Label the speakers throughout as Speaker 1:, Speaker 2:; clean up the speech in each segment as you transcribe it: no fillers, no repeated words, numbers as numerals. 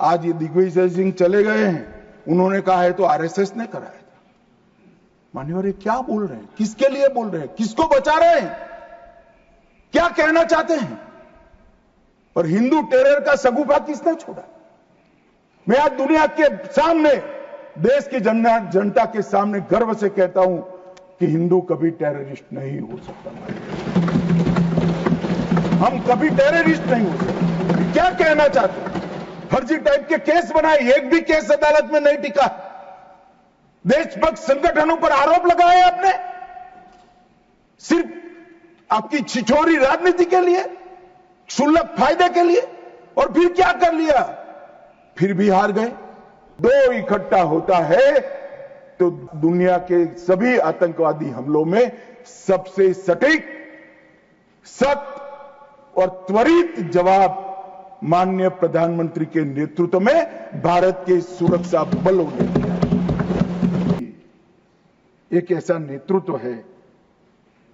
Speaker 1: आज ये दिग्विजय सिंह चले गए हैं, उन्होंने कहा है तो आरएसएस ने कराया था। मान्यवर ये क्या बोल रहे हैं, किसके लिए बोल रहे हैं, किसको बचा रहे हैं, क्या कहना चाहते हैं? और हिंदू टेरर का सगुफा किसने छोड़ा? मैं आज दुनिया के सामने, देश की जनता के सामने गर्व से कहता हूं कि हिंदू कभी टेररिस्ट नहीं हो सकता। हम कभी टेररिस्ट नहीं हो सकते। क्या कहना चाहते हैं? फर्जी टाइप के केस बनाए, एक भी केस अदालत में नहीं टिका। देशभक्त संगठनों पर आरोप लगाए आपने, सिर्फ आपकी छिछोरी राजनीति के लिए, क्षुल्लक फायदे के लिए। और फिर क्या कर लिया? फिर भी हार गए। दो इकट्ठा होता है तो दुनिया के सभी आतंकवादी हमलों में सबसे सटीक, सख्त और त्वरित जवाब माननीय प्रधानमंत्री के नेतृत्व में भारत के सुरक्षा बलों ने दिया। एक ऐसा नेतृत्व है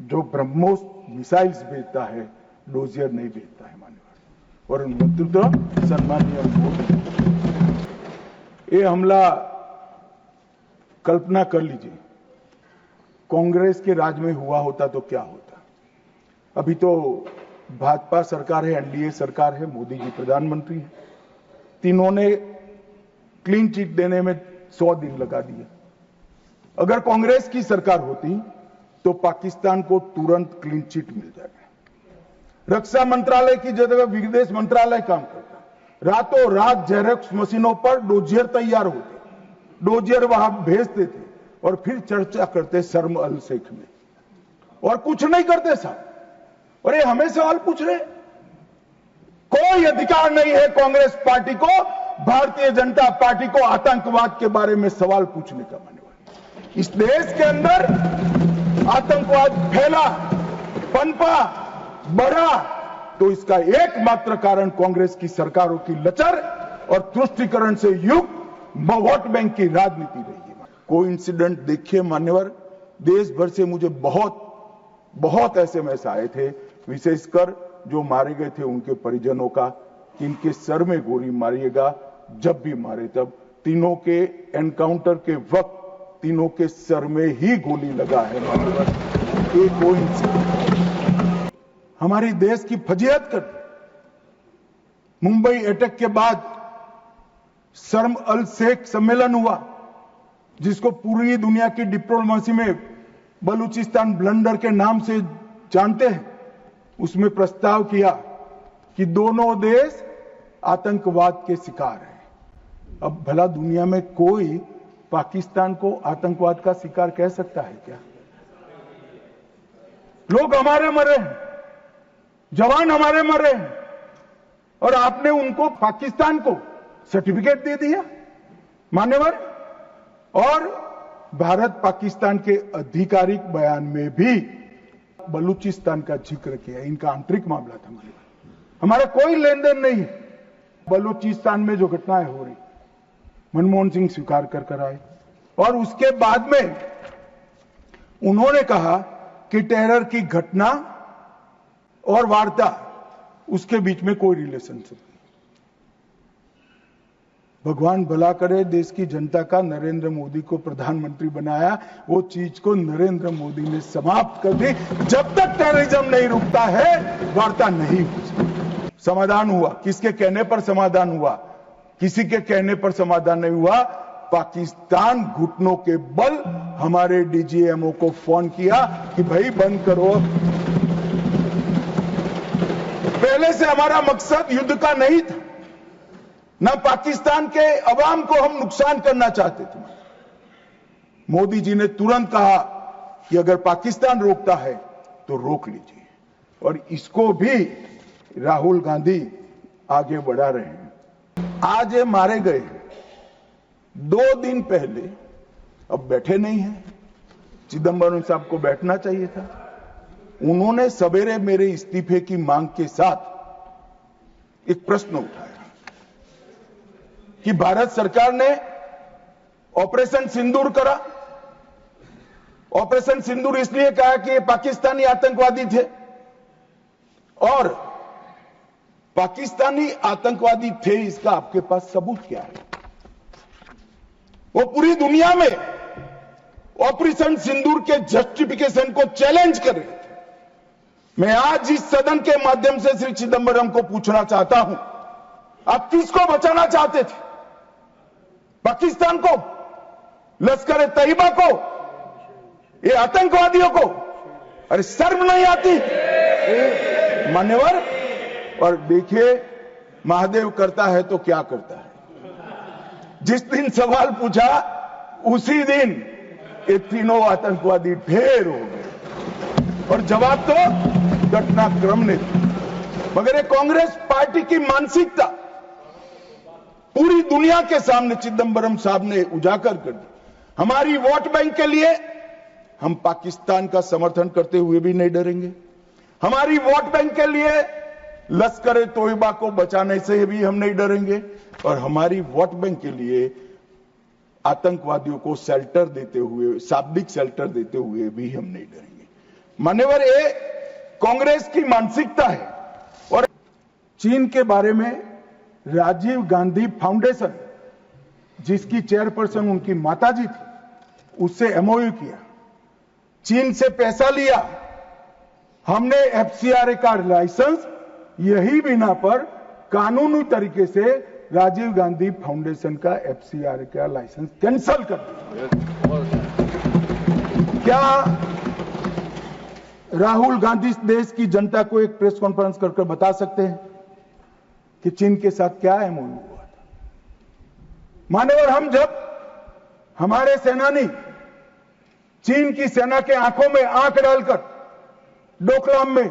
Speaker 1: जो ब्रह्मोस मिसाइल्स भेजता है, डोजियर नहीं भेजता है मान्यवर। और नेतृत्व सम्मानीय मोदी। ये हमला कल्पना कर लीजिए, कांग्रेस के राज में हुआ होता तो क्या होता? अभी तो भाजपा सरकार है, एनडीए सरकार है, मोदी जी प्रधानमंत्री है। तीनों ने क्लीन चिट देने में 100 दिन लगा दिए। अगर कांग्रेस की सरकार होती तो पाकिस्तान को तुरंत क्लीन चिट मिल जाएगा। रक्षा मंत्रालय की जगह विदेश मंत्रालय काम करता। रातों रात जेरोक्स मशीनों पर डोजियर तैयार होते, डोजियर वहां भेजते थे और फिर चर्चा करते शर्म अल शेख में, और कुछ नहीं करते साहब। और ये हमें सवाल पूछ रहे, कोई अधिकार नहीं है कांग्रेस पार्टी को, भारतीय जनता पार्टी को आतंकवाद के बारे में सवाल पूछने का। मान्यवर, इस देश के अंदर आतंकवाद फैला, पनपा, बढ़ा तो इसका एकमात्र कारण कांग्रेस की सरकारों की लचर और तुष्टीकरण से युक्त वोट बैंक की राजनीति रही है। कोई इंसिडेंट देखिए मान्यवर, देश भर से मुझे बहुत एसएमएस आए थे, विशेषकर जो मारे गए थे उनके परिजनों का, इनके सर में गोली मारिएगा, जब भी मारे तब। तीनों के एनकाउंटर के वक्त तीनों के सर में ही गोली लगा है मान्यवर। ये कोई हमारी देश की फजीहत कर। मुंबई अटैक के बाद शर्म अल शेख सम्मेलन हुआ, जिसको पूरी दुनिया की डिप्लोमेसी में बलूचिस्तान ब्लंडर के नाम से जानते हैं। उसमें प्रस्ताव किया कि दोनों देश आतंकवाद के शिकार हैं। अब भला दुनिया में कोई पाकिस्तान को आतंकवाद का शिकार कह सकता है क्या? लोग हमारे मरे हैं, जवान हमारे मरे हैं, और आपने उनको, पाकिस्तान को सर्टिफिकेट दे दिया मान्यवर। और भारत पाकिस्तान के आधिकारिक बयान में भी बलूचिस्तान का जिक्र किया। इनका आंतरिक मामला था मान्यवर, हमारा कोई लेन देन नहीं है। बलूचिस्तान में जो घटनाएं हो रही, मनमोहन सिंह स्वीकार कर आए, और उसके बाद में उन्होंने कहा कि टेरर की घटना और वार्ता, उसके बीच में कोई रिलेशनशिप नहीं। भगवान भला करे, देश की जनता का नरेंद्र मोदी को प्रधानमंत्री बनाया, वो चीज को नरेंद्र मोदी ने समाप्त कर दी। जब तक टेररिज्म नहीं रुकता है, वार्ता नहीं हो सकती। समाधान हुआ, किसके कहने पर समाधान हुआ? किसी के कहने पर समाधान नहीं हुआ। पाकिस्तान घुटनों के बल हमारे डीजीएमओ को फोन किया कि भाई बंद करो। पहले से हमारा मकसद युद्ध का नहीं था, ना पाकिस्तान के अवाम को हम नुकसान करना चाहते थे। मोदी जी ने तुरंत कहा कि अगर पाकिस्तान रोकता है तो रोक लीजिए, और इसको भी राहुल गांधी आगे बढ़ा रहे हैं। आज ये मारे गए 2 दिन पहले, अब बैठे नहीं हैं। चिदंबरम साहब को बैठना चाहिए था। उन्होंने सवेरे मेरे इस्तीफे की मांग के साथ एक प्रश्न उठाया कि भारत सरकार ने ऑपरेशन सिंदूर करा। ऑपरेशन सिंदूर इसलिए कहा कि ये पाकिस्तानी आतंकवादी थे, और पाकिस्तानी आतंकवादी थे, इसका आपके पास सबूत क्या है? वो पूरी दुनिया में ऑपरेशन सिंदूर के जस्टिफिकेशन को चैलेंज कर रहे थे। मैं आज इस सदन के माध्यम से श्री चिदंबरम को पूछना चाहता हूं, आप किसको बचाना चाहते थे? पाकिस्तान को, लश्कर तैयबा को, ये आतंकवादियों को? अरे शर्म नहीं आती मान्यवर? और देखिए महादेव करता है तो क्या करता है। जिस दिन सवाल पूछा उसी दिन ये तीनों आतंकवादी ढेर हो गए और जवाब तो घटनाक्रम ने दिया। मगर ये कांग्रेस पार्टी की मानसिकता पूरी दुनिया के सामने चिदंबरम साहब ने उजागर कर दी। हमारी वोट बैंक के लिए हम पाकिस्तान का समर्थन करते हुए भी नहीं डरेंगे। हमारी वोट बैंक के लिए लश्कर तोयबा को बचाने से भी हम नहीं डरेंगे और हमारी वोट बैंक के लिए आतंकवादियों को शेल्टर देते हुए, शाब्दिक शेल्टर देते हुए भी हम नहीं डरेंगे। मान्यवर, ये कांग्रेस की मानसिकता है। और चीन के बारे में राजीव गांधी फाउंडेशन, जिसकी चेयरपर्सन उनकी माताजी थी, उससे एमओयू किया, चीन से पैसा लिया। हमने एफसीआरए का लाइसेंस यही बिना पर कानूनी तरीके से राजीव गांधी फाउंडेशन का एफसीआरए का लाइसेंस कैंसिल कर दिया। क्या राहुल गांधी देश की जनता को एक प्रेस कॉन्फ्रेंस कर बता सकते हैं कि चीन के साथ क्या एमओयू हुआ था? मान्यवर, हम जब हमारे सेनानी चीन की सेना के आंखों में आंख डालकर डोकलाम में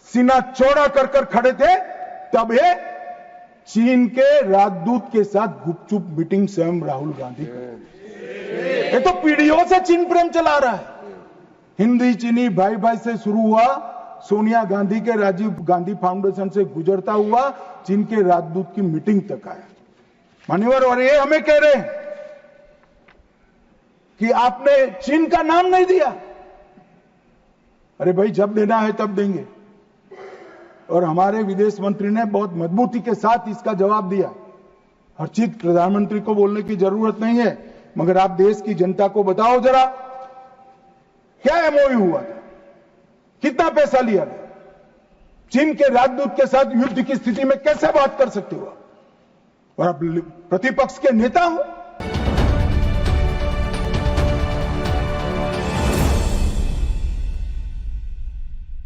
Speaker 1: सीना चौड़ा कर खड़े थे, तब ये चीन के राजदूत के साथ गुपचुप मीटिंग स्वयं राहुल गांधी ये तो पीढ़ियों से चीन प्रेम चला रहा है। हिंदी चीनी भाई भाई से शुरू हुआ, सोनिया गांधी के राजीव गांधी फाउंडेशन से गुजरता हुआ चीन के राजदूत की मीटिंग तक आया। मान्यवर, और ये हमें कह रहे हैं कि आपने चीन का नाम नहीं दिया। अरे भाई, जब देना है तब देंगे। और हमारे विदेश मंत्री ने बहुत मजबूती के साथ इसका जवाब दिया। हर चीज प्रधानमंत्री को बोलने की जरूरत नहीं है, मगर आप देश की जनता को बताओ जरा, क्या एमओयू हुआ था? कितना पैसा लिया गया? चीन के राजदूत के साथ युद्ध की स्थिति में कैसे बात कर सकते हो? और आप प्रतिपक्ष के नेता हो,